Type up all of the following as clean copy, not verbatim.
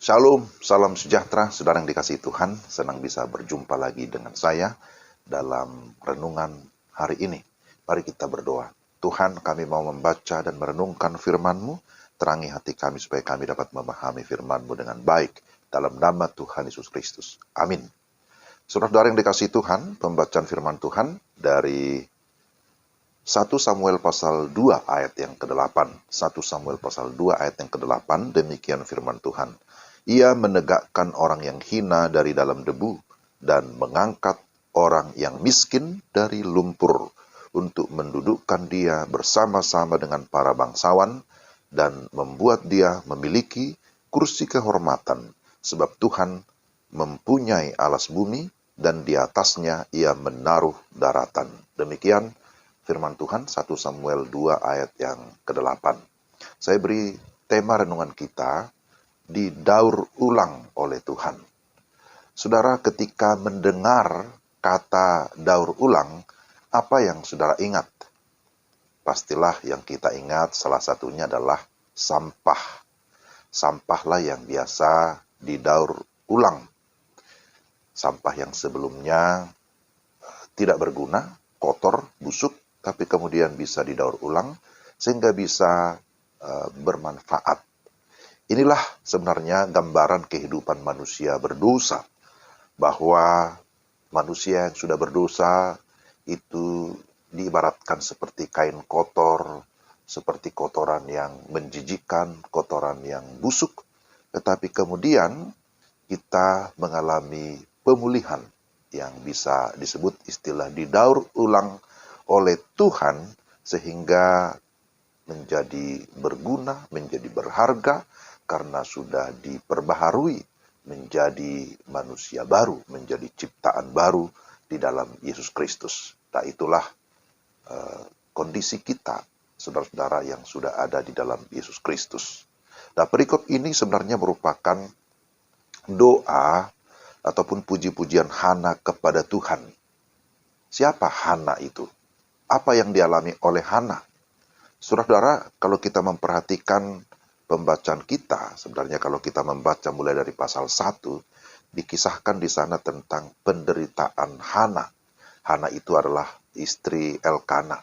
Shalom, salam sejahtera, saudara yang dikasihi Tuhan. Senang bisa berjumpa lagi dengan saya dalam renungan hari ini. Mari kita berdoa. Tuhan, kami mau membaca dan merenungkan firman-Mu. Terangi hati kami supaya kami dapat memahami firman-Mu dengan baik. Dalam nama Tuhan Yesus Kristus. Amin. Saudara-saudara yang dikasihi Tuhan, pembacaan firman Tuhan dari 1 Samuel pasal 2 ayat yang ke-8. 1 Samuel pasal 2 ayat yang ke-8, demikian firman Tuhan. Ia menegakkan orang yang hina dari dalam debu dan mengangkat orang yang miskin dari lumpur untuk mendudukkan dia bersama-sama dengan para bangsawan dan membuat dia memiliki kursi kehormatan sebab Tuhan mempunyai alas bumi dan di atasnya ia menaruh daratan. Demikian firman Tuhan 1 Samuel 2 ayat yang ke-8. Saya beri tema renungan kita, didaur ulang oleh Tuhan. Saudara, ketika mendengar kata daur ulang, apa yang saudara ingat? Pastilah yang kita ingat salah satunya adalah sampah. Sampahlah yang biasa didaur ulang. Sampah yang sebelumnya tidak berguna, kotor, busuk, tapi kemudian bisa didaur ulang sehingga bisa bermanfaat. Inilah sebenarnya gambaran kehidupan manusia berdosa, bahwa manusia yang sudah berdosa itu diibaratkan seperti kain kotor, seperti kotoran yang menjijikkan, kotoran yang busuk, tetapi kemudian kita mengalami pemulihan yang bisa disebut istilah didaur ulang oleh Tuhan sehingga menjadi berguna, menjadi berharga karena sudah diperbaharui menjadi manusia baru, menjadi ciptaan baru di dalam Yesus Kristus. Nah, itulah kondisi kita, saudara-saudara yang sudah ada di dalam Yesus Kristus. Nah, perikop ini sebenarnya merupakan doa ataupun puji-pujian Hana kepada Tuhan. Siapa Hana itu? Apa yang dialami oleh Hana? Saudara-saudara, kalau kita memperhatikan pembacaan kita, sebenarnya kalau kita membaca mulai dari pasal 1, dikisahkan di sana tentang penderitaan Hana. Hana itu adalah istri Elkana.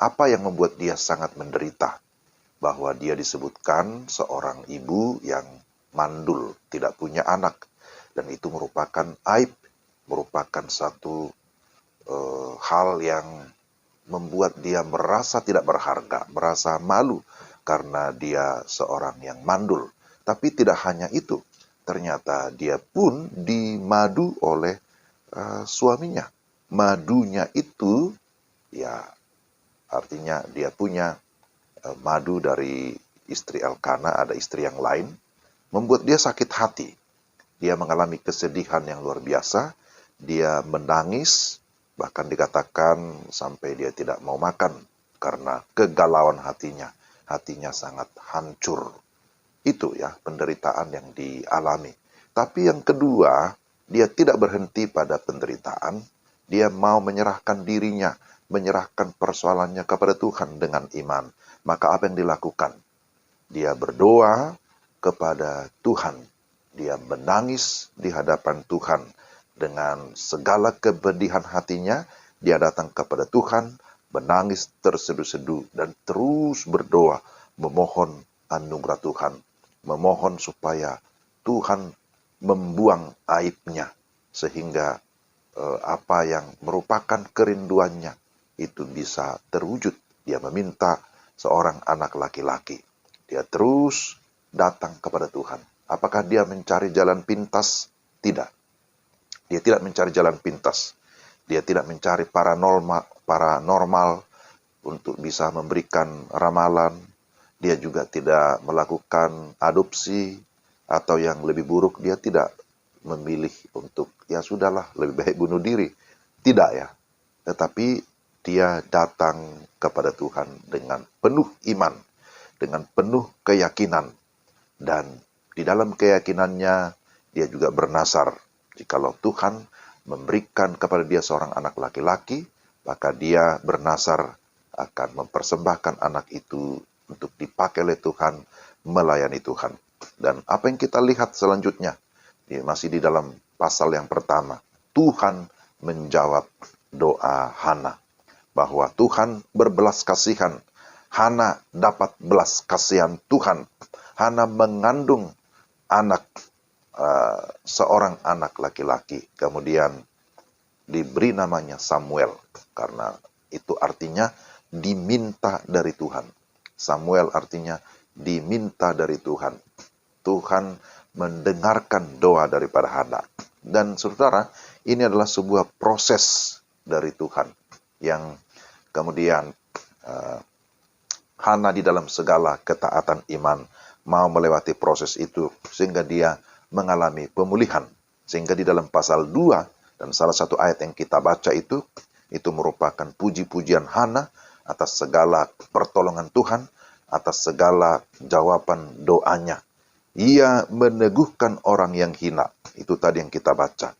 Apa yang membuat dia sangat menderita? Bahwa dia disebutkan seorang ibu yang mandul, tidak punya anak. Dan itu merupakan aib, merupakan satu hal yang membuat dia merasa tidak berharga, merasa malu karena dia seorang yang mandul. Tapi tidak hanya itu, ternyata dia pun dimadu oleh suaminya. Madunya itu, ya artinya dia punya madu dari istri Elkana, ada istri yang lain, membuat dia sakit hati. Dia mengalami kesedihan yang luar biasa, dia menangis, bahkan dikatakan sampai dia tidak mau makan karena kegalauan hatinya. Hatinya sangat hancur. Itu ya penderitaan yang dialami. Tapi yang kedua, dia tidak berhenti pada penderitaan. Dia mau menyerahkan dirinya, menyerahkan persoalannya kepada Tuhan dengan iman. Maka apa yang dilakukan? Dia berdoa kepada Tuhan. Dia menangis di hadapan Tuhan. Dengan segala kepedihan hatinya, dia datang kepada Tuhan, menangis terseduh-seduh dan terus berdoa, memohon anugerah Tuhan, memohon supaya Tuhan membuang aibnya, sehingga apa yang merupakan kerinduannya itu bisa terwujud. Dia meminta seorang anak laki-laki. Dia terus datang kepada Tuhan. Apakah dia mencari jalan pintas? Tidak. Dia tidak mencari jalan pintas. Dia tidak mencari paranormal untuk bisa memberikan ramalan. Dia juga tidak melakukan adopsi atau yang lebih buruk, dia tidak memilih untuk ya sudahlah lebih baik bunuh diri. Tidak ya. Tetapi dia datang kepada Tuhan dengan penuh iman, dengan penuh keyakinan, dan di dalam keyakinannya dia juga bernasar. Jikalau Tuhan memberikan kepada dia seorang anak laki-laki, maka dia bernasar akan mempersembahkan anak itu untuk dipakai oleh Tuhan, melayani Tuhan. Dan apa yang kita lihat selanjutnya, masih di dalam pasal yang pertama, Tuhan menjawab doa Hana. Bahwa Tuhan berbelas kasihan. Hana dapat belas kasihan Tuhan. Hana mengandung anak, seorang anak laki-laki. Kemudian diberi namanya Samuel. Karena itu artinya diminta dari Tuhan. Samuel artinya diminta dari Tuhan. Tuhan mendengarkan doa daripada Hana. Dan saudara, ini adalah sebuah proses dari Tuhan yang kemudian Hana di dalam segala ketaatan iman mau melewati proses itu sehingga dia mengalami pemulihan. Sehingga di dalam pasal 2 dan salah satu ayat yang kita baca itu merupakan puji-pujian Hana atas segala pertolongan Tuhan, atas segala jawaban doanya. Ia meneguhkan orang yang hina. Itu tadi yang kita baca.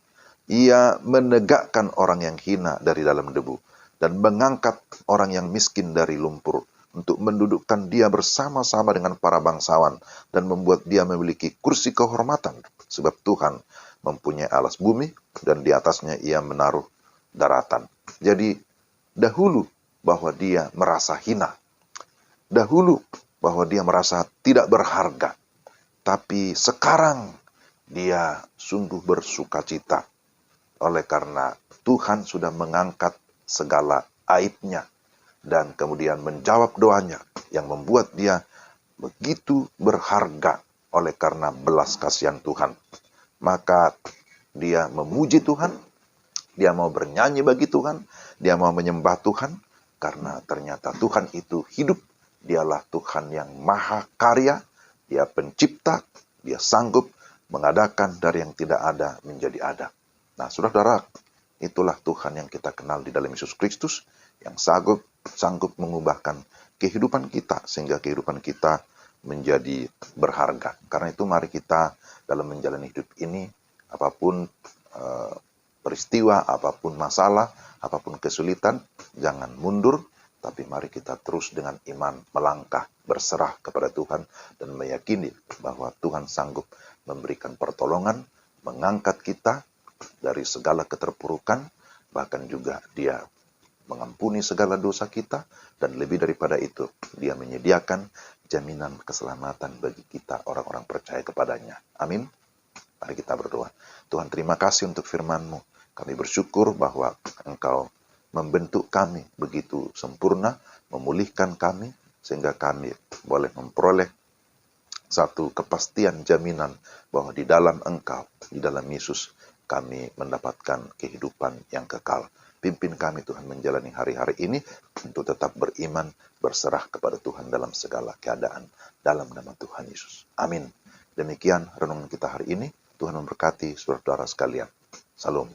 Ia menegakkan orang yang hina dari dalam debu. Dan mengangkat orang yang miskin dari lumpur. Untuk mendudukkan dia bersama-sama dengan para bangsawan. Dan membuat dia memiliki kursi kehormatan. Sebab Tuhan mempunyai alas bumi. Dan di atasnya ia menaruh daratan. Jadi dahulu bahwa dia merasa hina. Dahulu bahwa dia merasa tidak berharga. Tapi sekarang dia sungguh bersuka cita. Oleh karena Tuhan sudah mengangkat segala aibnya. Dan kemudian menjawab doanya. Yang membuat dia begitu berharga. Oleh karena belas kasihan Tuhan. Maka dia memuji Tuhan. Dia mau bernyanyi bagi Tuhan. Dia mau menyembah Tuhan. Karena ternyata Tuhan itu hidup. Dialah Tuhan yang maha karya. Dia pencipta, dia sanggup mengadakan dari yang tidak ada menjadi ada. Nah, saudara, itulah Tuhan yang kita kenal di dalam Yesus Kristus, yang sanggup mengubahkan kehidupan kita, sehingga kehidupan kita menjadi berharga. Karena itu mari kita dalam menjalani hidup ini, apapun peristiwa, apapun masalah, apapun kesulitan, jangan mundur, tapi mari kita terus dengan iman melangkah, berserah kepada Tuhan, dan meyakini bahwa Tuhan sanggup memberikan pertolongan, mengangkat kita dari segala keterpurukan, bahkan juga Dia mengampuni segala dosa kita, dan lebih daripada itu, Dia menyediakan jaminan keselamatan bagi kita, orang-orang percaya kepadanya. Amin. Mari kita berdoa. Tuhan, terima kasih untuk firman-Mu. Kami bersyukur bahwa Engkau membentuk kami begitu sempurna, memulihkan kami, sehingga kami boleh memperoleh satu kepastian jaminan bahwa di dalam Engkau, di dalam Yesus, kami mendapatkan kehidupan yang kekal. Pimpin kami Tuhan menjalani hari-hari ini untuk tetap beriman, berserah kepada Tuhan dalam segala keadaan. Dalam nama Tuhan Yesus. Amin. Demikian renungan kita hari ini. Tuhan memberkati saudara-saudara sekalian. Salam.